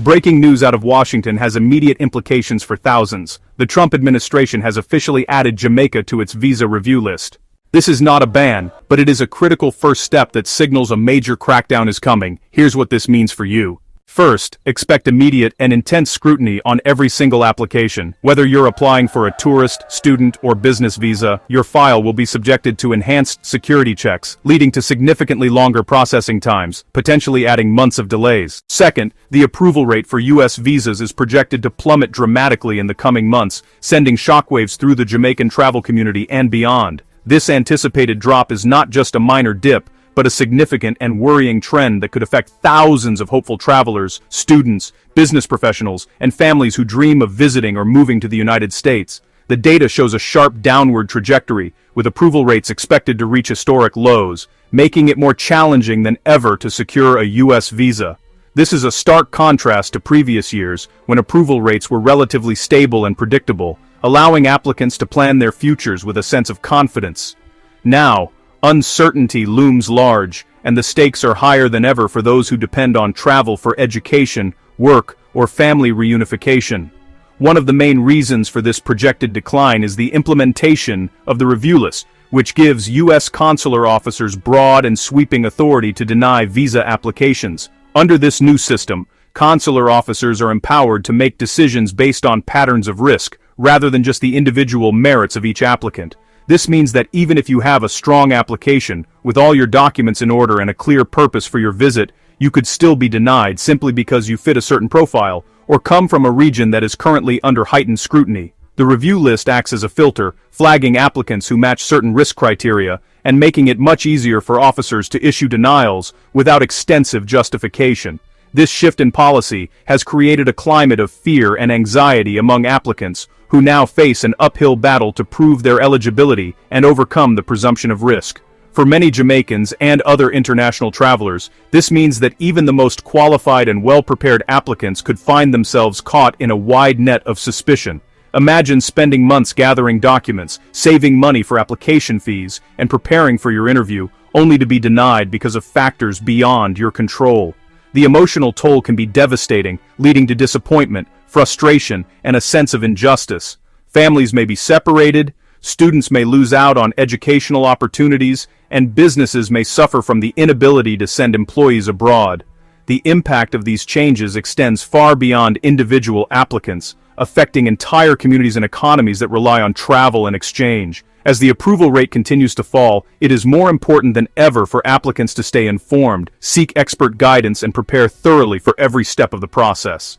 Breaking news out of Washington has immediate implications for thousands. The Trump administration has officially added Jamaica to its visa review list. This is not a ban, but it is a critical first step that signals a major crackdown is coming. Here's what this means for you. First, expect immediate and intense scrutiny on every single application. Whether you're applying for a tourist, student, or business visa, your file will be subjected to enhanced security checks, leading to significantly longer processing times, potentially adding months of delays. Second, the approval rate for U.S. visas is projected to plummet dramatically in the coming months, sending shockwaves through the Jamaican travel community and beyond. This anticipated drop is not just a minor dip, but a significant and worrying trend that could affect thousands of hopeful travelers, students, business professionals, and families who dream of visiting or moving to the United States. The data shows a sharp downward trajectory, with approval rates expected to reach historic lows, making it more challenging than ever to secure a U.S. visa. This is a stark contrast to previous years, when approval rates were relatively stable and predictable, allowing applicants to plan their futures with a sense of confidence. Now, uncertainty looms large, and the stakes are higher than ever for those who depend on travel for education, work, or family reunification. One of the main reasons for this projected decline is the implementation of the review list, which gives U.S. consular officers broad and sweeping authority to deny visa applications. Under this new system, consular officers are empowered to make decisions based on patterns of risk, rather than just the individual merits of each applicant. This means that even if you have a strong application, with all your documents in order and a clear purpose for your visit, you could still be denied simply because you fit a certain profile, or come from a region that is currently under heightened scrutiny. The review list acts as a filter, flagging applicants who match certain risk criteria, and making it much easier for officers to issue denials without extensive justification. This shift in policy has created a climate of fear and anxiety among applicants, who now face an uphill battle to prove their eligibility and overcome the presumption of risk. For many Jamaicans and other international travelers, this means that even the most qualified and well-prepared applicants could find themselves caught in a wide net of suspicion. Imagine spending months gathering documents, saving money for application fees, and preparing for your interview, only to be denied because of factors beyond your control. The emotional toll can be devastating, leading to disappointment, frustration, and a sense of injustice. Families may be separated, students may lose out on educational opportunities, and businesses may suffer from the inability to send employees abroad. The impact of these changes extends far beyond individual applicants, affecting entire communities and economies that rely on travel and exchange. As the approval rate continues to fall, it is more important than ever for applicants to stay informed, seek expert guidance, and prepare thoroughly for every step of the process.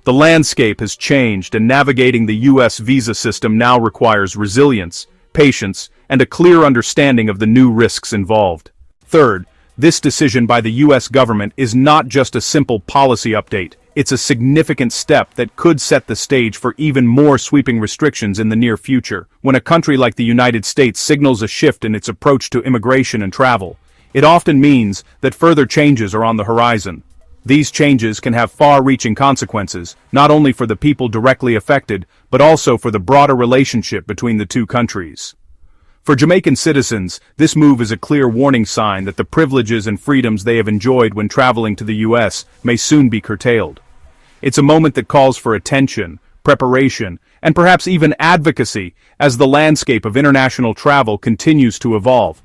The landscape has changed, and navigating the U.S. visa system now requires resilience, patience, and a clear understanding of the new risks involved. Third, this decision by the U.S. government is not just a simple policy update. It's a significant step that could set the stage for even more sweeping restrictions in the near future. When a country like the United States signals a shift in its approach to immigration and travel, it often means that further changes are on the horizon. These changes can have far-reaching consequences, not only for the people directly affected, but also for the broader relationship between the two countries. For Jamaican citizens, this move is a clear warning sign that the privileges and freedoms they have enjoyed when traveling to the U.S. may soon be curtailed. It's a moment that calls for attention, preparation, and perhaps even advocacy as the landscape of international travel continues to evolve.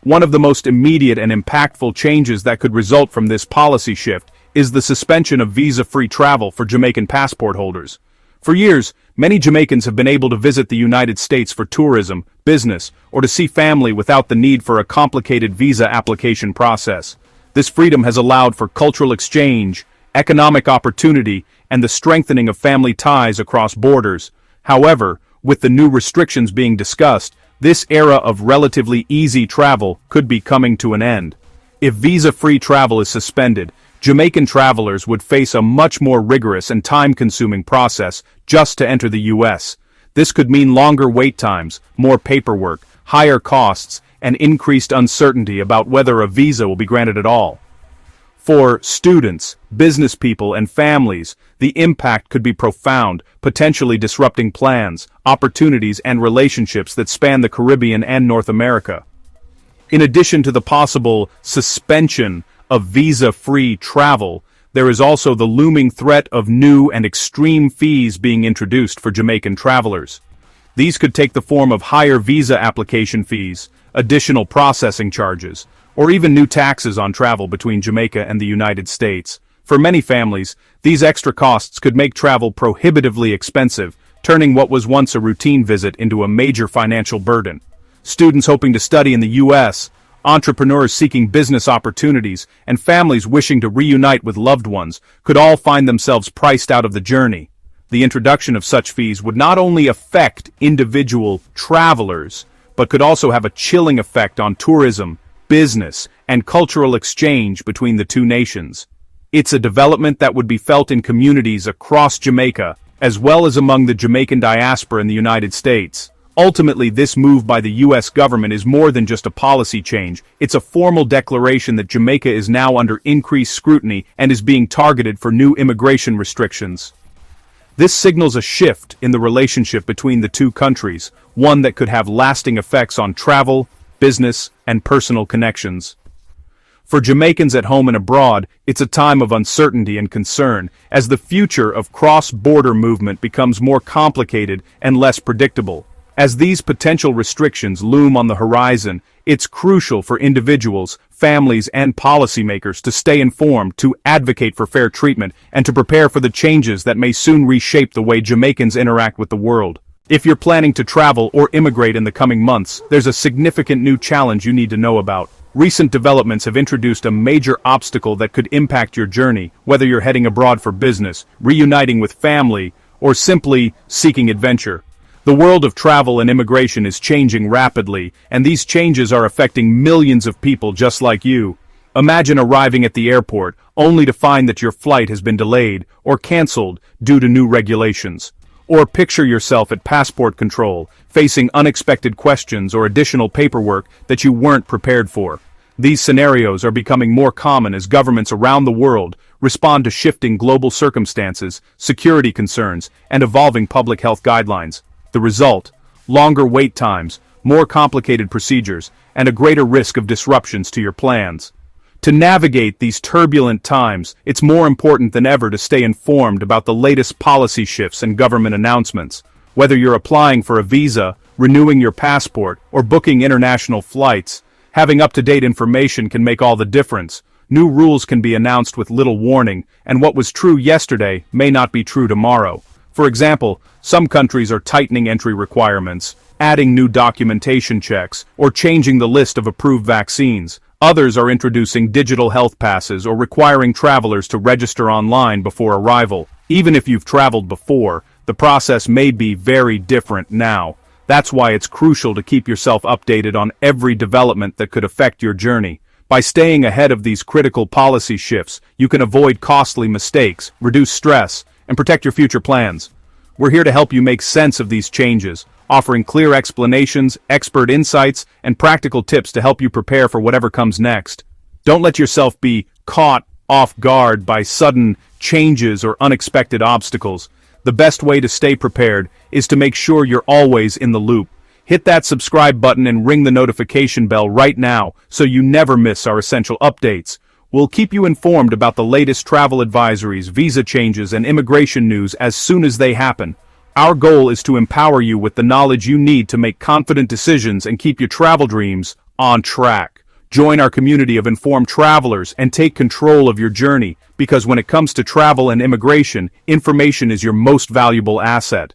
One of the most immediate and impactful changes that could result from this policy shift is the suspension of visa-free travel for Jamaican passport holders. For years, many Jamaicans have been able to visit the United States for tourism, business, or to see family without the need for a complicated visa application process. This freedom has allowed for cultural exchange, economic opportunity, and the strengthening of family ties across borders. However, with the new restrictions being discussed, this era of relatively easy travel could be coming to an end. If visa-free travel is suspended, Jamaican travelers would face a much more rigorous and time-consuming process just to enter the U.S. This could mean longer wait times, more paperwork, higher costs, and increased uncertainty about whether a visa will be granted at all. For students, business people, and families, the impact could be profound, potentially disrupting plans, opportunities, and relationships that span the Caribbean and North America. In addition to the possible suspension of visa-free travel, there is also the looming threat of new and extreme fees being introduced for Jamaican travelers. These could take the form of higher visa application fees, additional processing charges, or even new taxes on travel between Jamaica and the United States. For many families, these extra costs could make travel prohibitively expensive, turning what was once a routine visit into a major financial burden. Students hoping to study in the U.S., entrepreneurs seeking business opportunities, and families wishing to reunite with loved ones could all find themselves priced out of the journey. The introduction of such fees would not only affect individual travelers, but could also have a chilling effect on tourism, business, and cultural exchange between the two nations. It's a development that would be felt in communities across Jamaica, as well as among the Jamaican diaspora in the United States. Ultimately, this move by the U.S. government is more than just a policy change. It's a formal declaration that Jamaica is now under increased scrutiny and is being targeted for new immigration restrictions. This signals a shift in the relationship between the two countries, one that could have lasting effects on travel, business, and personal connections. For Jamaicans at home and abroad, it's a time of uncertainty and concern, as the future of cross-border movement becomes more complicated and less predictable. As these potential restrictions loom on the horizon, it's crucial for individuals, families, and policymakers to stay informed, to advocate for fair treatment, and to prepare for the changes that may soon reshape the way Jamaicans interact with the world. If you're planning to travel or immigrate in the coming months, there's a significant new challenge you need to know about. Recent developments have introduced a major obstacle that could impact your journey, whether you're heading abroad for business, reuniting with family, or simply seeking adventure. The world of travel and immigration is changing rapidly, and these changes are affecting millions of people just like you. Imagine arriving at the airport, only to find that your flight has been delayed or canceled due to new regulations. Or picture yourself at passport control, facing unexpected questions or additional paperwork that you weren't prepared for. These scenarios are becoming more common as governments around the world respond to shifting global circumstances, security concerns, and evolving public health guidelines. The result: longer wait times, more complicated procedures, and a greater risk of disruptions to your plans. To navigate these turbulent times, it's more important than ever to stay informed about the latest policy shifts and government announcements. Whether you're applying for a visa, renewing your passport, or booking international flights, having up-to-date information can make all the difference. New rules can be announced with little warning, and what was true yesterday may not be true tomorrow. For example, some countries are tightening entry requirements, adding new documentation checks, or changing the list of approved vaccines. Others are introducing digital health passes or requiring travelers to register online before arrival. Even if you've traveled before, the process may be very different now. That's why it's crucial to keep yourself updated on every development that could affect your journey. By staying ahead of these critical policy shifts, you can avoid costly mistakes, reduce stress, and protect your future plans. We're here to help you make sense of these changes, offering clear explanations, expert insights, and practical tips to help you prepare for whatever comes next. Don't let yourself be caught off guard by sudden changes or unexpected obstacles. The best way to stay prepared is to make sure you're always in the loop. Hit that subscribe button and ring the notification bell right now so you never miss our essential updates. We'll keep you informed about the latest travel advisories, visa changes, and immigration news as soon as they happen. Our goal is to empower you with the knowledge you need to make confident decisions and keep your travel dreams on track. Join our community of informed travelers and take control of your journey, because when it comes to travel and immigration, information is your most valuable asset.